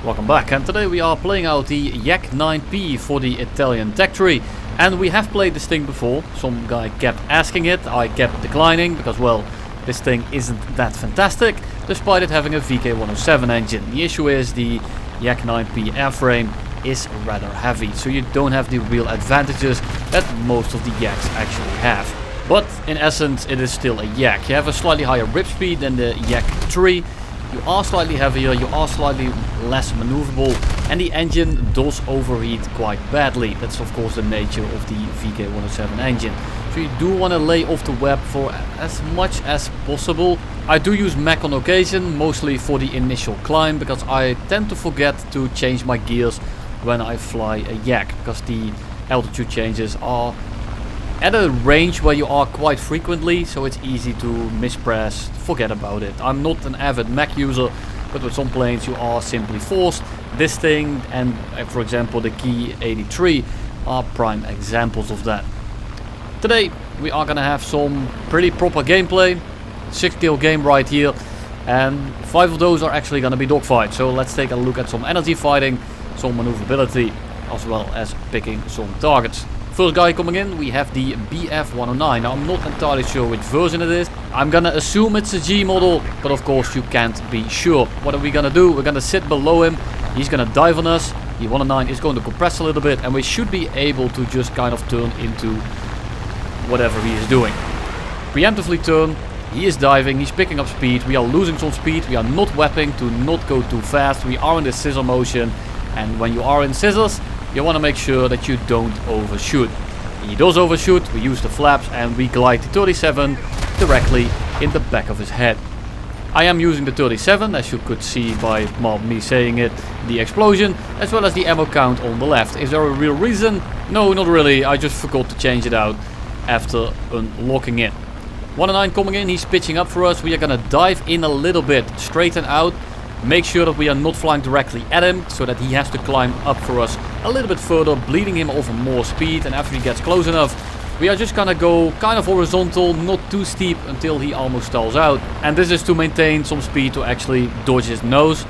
Welcome back, and today we are playing out the Yak-9P for the Italian tech tree. And we have played this thing before. Some guy kept asking it, I kept declining because, well, this thing isn't that fantastic despite it having a VK107 engine. The issue is the Yak-9P airframe is rather heavy, so you don't have the real advantages that most of the Yaks actually have. But in essence it is still a Yak. You have a slightly higher rip speed than the Yak-3. You are slightly heavier, you are slightly less maneuverable, and the engine does overheat quite badly. That's of course the nature of the VK107 engine. So you do want to lay off the web for as much as possible. I do use mech on occasion, mostly for the initial climb, because I tend to forget to change my gears when I fly a Yak, because the altitude changes are at a range where you are quite frequently, so it's easy to mispress, forget about it. I'm not an avid mech user, but with some planes you are simply forced. This thing and for example the Key 83 are prime examples of that. Today we are gonna have some pretty proper gameplay, 6-kill game right here, and 5 of those are actually gonna be dogfights. So let's take a look at some energy fighting, some maneuverability, as well as picking some targets. First guy coming in, we have the BF109. Now I'm not entirely sure which version it is. I'm gonna assume it's a G model, but of course you can't be sure. What are we gonna do? We're gonna sit below him. He's gonna dive on us. The 109 is going to compress a little bit, and we should be able to just kind of turn into whatever he is doing. Preemptively turn. He is diving, he's picking up speed. We are losing some speed. We are not webbing to not go too fast. We are in the scissor motion, and when you are in scissors, you want to make sure that you don't overshoot. He does overshoot, we use the flaps and we glide the 37 directly in the back of his head. I am using the 37, as you could see by me saying it, the explosion, as well as the ammo count on the left. Is there a real reason? No, not really, I just forgot to change it out after unlocking it. 109 coming in, he's pitching up for us. We are gonna dive in a little bit, straighten out. Make sure that we are not flying directly at him, so that he has to climb up for us a little bit further, bleeding him over more speed, and after he gets close enough, we are just gonna go kind of horizontal, not too steep until he almost stalls out. And this is to maintain some speed to actually dodge his nose.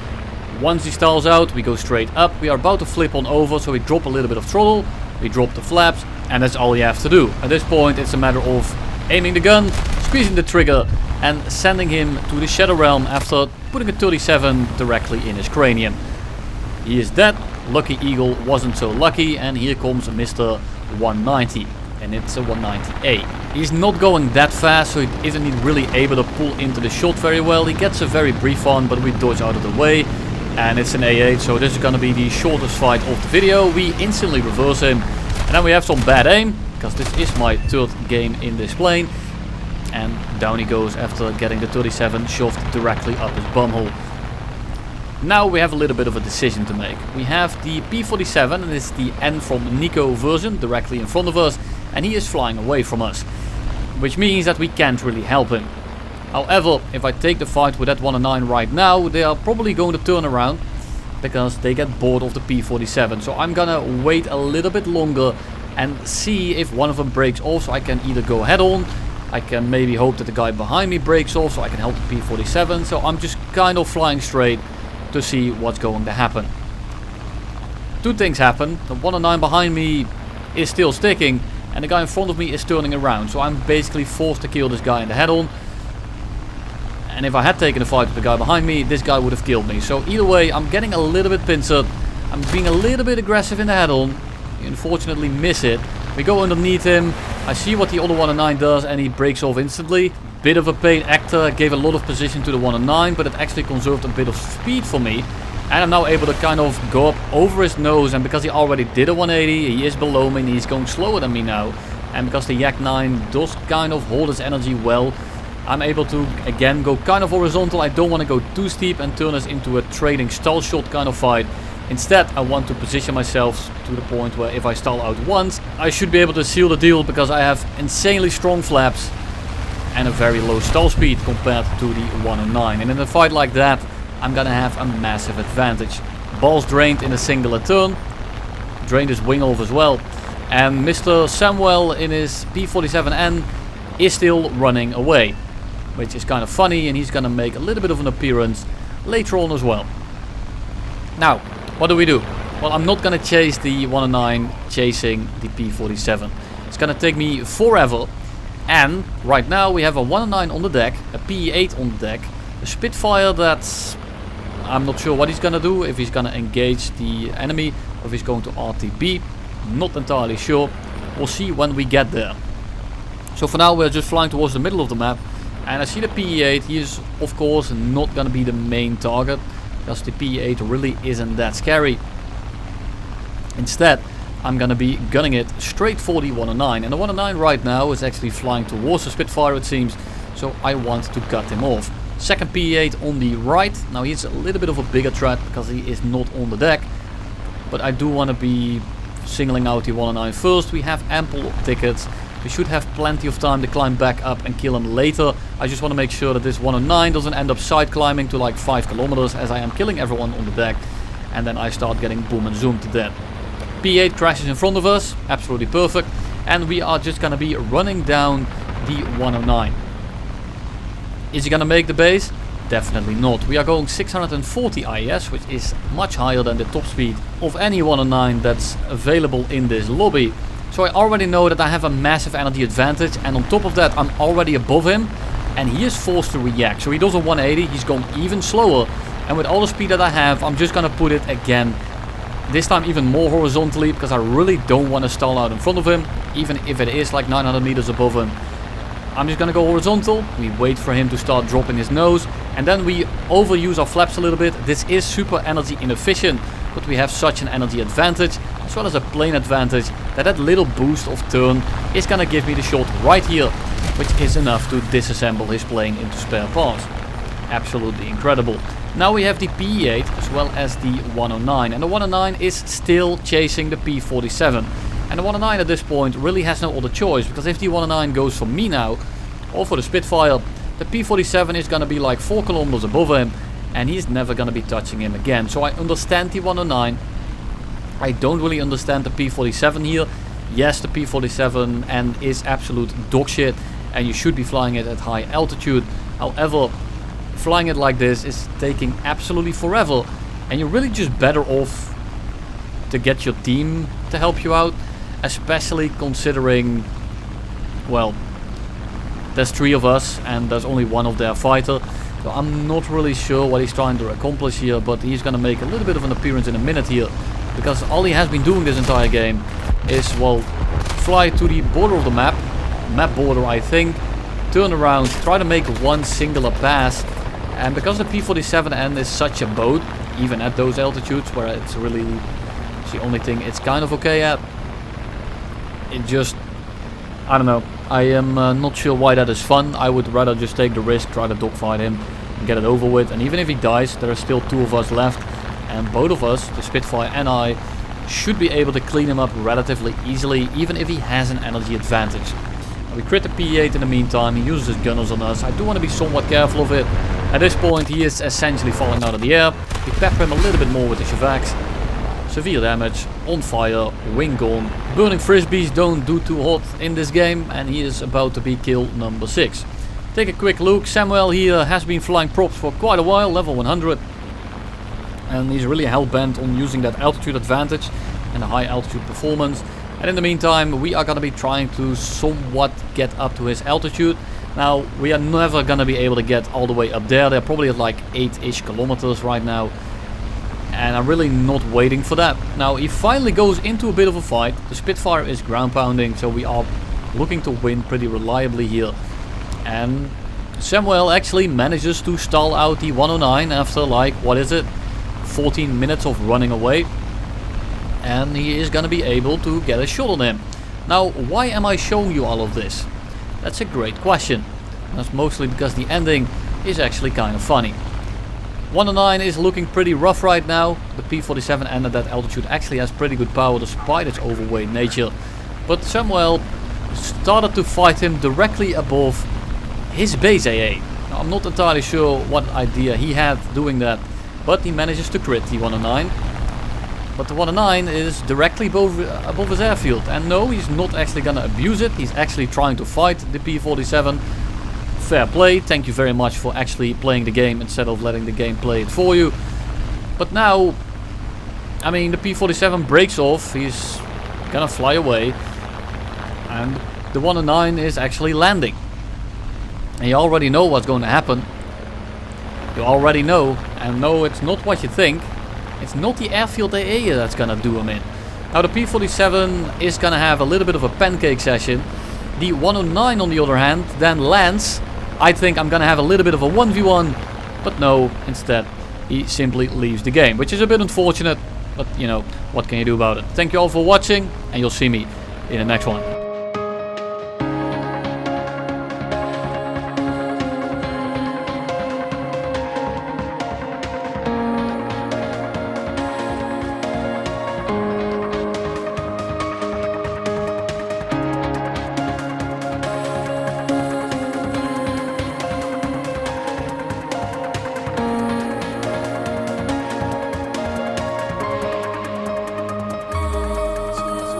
Once he stalls out, we go straight up. We are about to flip on over, so we drop a little bit of throttle, we drop the flaps, and that's all you have to do. At this point it's a matter of aiming the gun, squeezing the trigger, and sending him to the Shadow Realm after putting a 37 directly in his cranium. He is dead. Lucky Eagle wasn't so lucky, and here comes Mr. 190, and it's a 190A. He's not going that fast, so he isn't really able to pull into the shot very well. He gets a very brief one, but we dodge out of the way, and it's an A8, so this is going to be the shortest fight of the video. We instantly reverse him, and then we have some bad aim, because this is my 3rd game in this plane. And down he goes after getting the 37 shoved directly up his bumhole. Now we have a little bit of a decision to make. We have the P47, and it's the N from Nico version directly in front of us, and he is flying away from us, which means that we can't really help him. However, if I take the fight with that 109 right now, they are probably going to turn around because they get bored of the P47. So I'm gonna wait a little bit longer and see if one of them breaks off, so I can either go head on. I can maybe hope that the guy behind me breaks off so I can help the P47. So I'm just kind of flying straight to see what's going to happen. 2 things happen. The 109 behind me is still sticking, and the guy in front of me is turning around. So I'm basically forced to kill this guy in the head on. And if I had taken a fight with the guy behind me, this guy would have killed me. So either way, I'm getting a little bit pincered. I'm being a little bit aggressive in the head on. You unfortunately miss it. We go underneath him. I see what the other 109 does, and he breaks off instantly. Bit of a paid actor, gave a lot of position to the 109, but it actually conserved a bit of speed for me. And I'm now able to kind of go up over his nose, and because he already did a 180, he is below me and he's going slower than me now. And because the Yak-9 does kind of hold his energy well, I'm able to again go kind of horizontal. I don't want to go too steep and turn us into a trading stall shot kind of fight. Instead, I want to position myself to the point where if I stall out once, I should be able to seal the deal, because I have insanely strong flaps and a very low stall speed compared to the 109. And in a fight like that, I'm gonna have a massive advantage. Balls drained in a singular turn, drained his wing off as well, and Mr. Samuel in his P47N is still running away, which is kind of funny, and he's gonna make a little bit of an appearance later on as well. Now, what do we do? Well, I'm not gonna chase the 109 chasing the P-47. It's gonna take me forever. And right now we have a 109 on the deck, a P-8 on the deck, a Spitfire that's... I'm not sure what he's gonna do, if he's gonna engage the enemy, or if he's going to RTB. Not entirely sure. We'll see when we get there. So for now we're just flying towards the middle of the map. And I see the P-8, he is of course not gonna be the main target, because the P-8 really isn't that scary. Instead, I'm gonna be gunning it straight for the 109. And the 109 right now is actually flying towards the Spitfire, it seems. So I want to cut him off. Second P-8 on the right. Now he's a little bit of a bigger threat because he is not on the deck. But I do want to be singling out the 109 first. We have ample tickets. We should have plenty of time to climb back up and kill him later. I just want to make sure that this 109 doesn't end up side climbing to like 5 kilometers as I am killing everyone on the deck. And then I start getting boom and zoom to death. P-8 crashes in front of us. Absolutely perfect. And we are just going to be running down the 109. Is he gonna make the base? Definitely not. We are going 640 IS, which is much higher than the top speed of any 109 that's available in this lobby. So I already know that I have a massive energy advantage, and on top of that I'm already above him and he is forced to react. So he does a 180, he's going even slower, and with all the speed that I have I'm just gonna put it again, this time even more horizontally, because I really don't want to stall out in front of him, even if it is like 900 meters above him. I'm just gonna go horizontal, we wait for him to start dropping his nose, and then we overuse our flaps a little bit. This is super energy inefficient, but we have such an energy advantage, as well as a plane advantage, that little boost of turn is gonna give me the shot right here, which is enough to disassemble his plane into spare parts. Absolutely incredible. Now we have the P-8 as well as the 109, and the 109 is still chasing the P-47. And the 109 at this point really has no other choice, because if the 109 goes for me now, or for the Spitfire, the P-47 is going to be like 4 kilometers above him, and he's never going to be touching him again. So I understand the 109. I don't really understand the P-47 here. Yes, the P-47 and is absolute dog shit, and you should be flying it at high altitude. However, flying it like this is taking absolutely forever, and you're really just better off to get your team to help you out. Especially considering, well, there's 3 of us and there's only 1 of their fighter. So I'm not really sure what he's trying to accomplish here, but he's gonna make a little bit of an appearance in a minute here. Because all he has been doing this entire game is, well, fly to the border of the map border I think, turn around, try to make one singular pass. And because the P-47N is such a boat, even at those altitudes where it's really the only thing it's kind of okay at, it just, I don't know, I am not sure why that is fun. I would rather just take the risk, try to dogfight him and get it over with. And even if he dies, there are still 2 of us left, and both of us, the Spitfire and I, should be able to clean him up relatively easily, even if he has an energy advantage. We crit the P-8 in the meantime. He uses his gunners on us. I do want to be somewhat careful of it. At this point he is essentially falling out of the air. We pepper him a little bit more with the Shavax. Severe damage, on fire, wing gone. Burning frisbees don't do too hot in this game, and he is about to be kill number 6. Take a quick look. Samuel here has been flying props for quite a while, level 100. And he's really hell-bent on using that altitude advantage and the high altitude performance. And in the meantime, we are going to be trying to somewhat get up to his altitude. Now, we are never going to be able to get all the way up there. They're probably at like 8-ish kilometers right now. And I'm really not waiting for that. Now he finally goes into a bit of a fight. The Spitfire is ground pounding, so we are looking to win pretty reliably here. And Samuel actually manages to stall out the 109 after like, what is it, 14 minutes of running away. And he is gonna be able to get a shot on him. Now, why am I showing you all of this? That's a great question. That's mostly because the ending is actually kind of funny. 109 is looking pretty rough right now. The P-47N at that altitude actually has pretty good power despite its overweight nature. But Samuel started to fight him directly above his base AA. Now, I'm not entirely sure what idea he had doing that, but he manages to crit the 109. But the 109 is directly above his airfield, and no, he's not actually gonna abuse it. He's actually trying to fight the P-47. Fair play, thank you very much for actually playing the game instead of letting the game play it for you. But now I mean, the P-47 breaks off. He's gonna fly away. And the 109 is actually landing. And you already know what's going to happen. You already know. And no, it's not what you think. It's not the airfield AA that's gonna do him in. Now the P-47 is gonna have a little bit of a pancake session. The 109 on the other hand then lands. I think I'm gonna have a little bit of a 1v1. But no, instead he simply leaves the game. Which is a bit unfortunate. But you know, what can you do about it? Thank you all for watching. And you'll see me in the next one.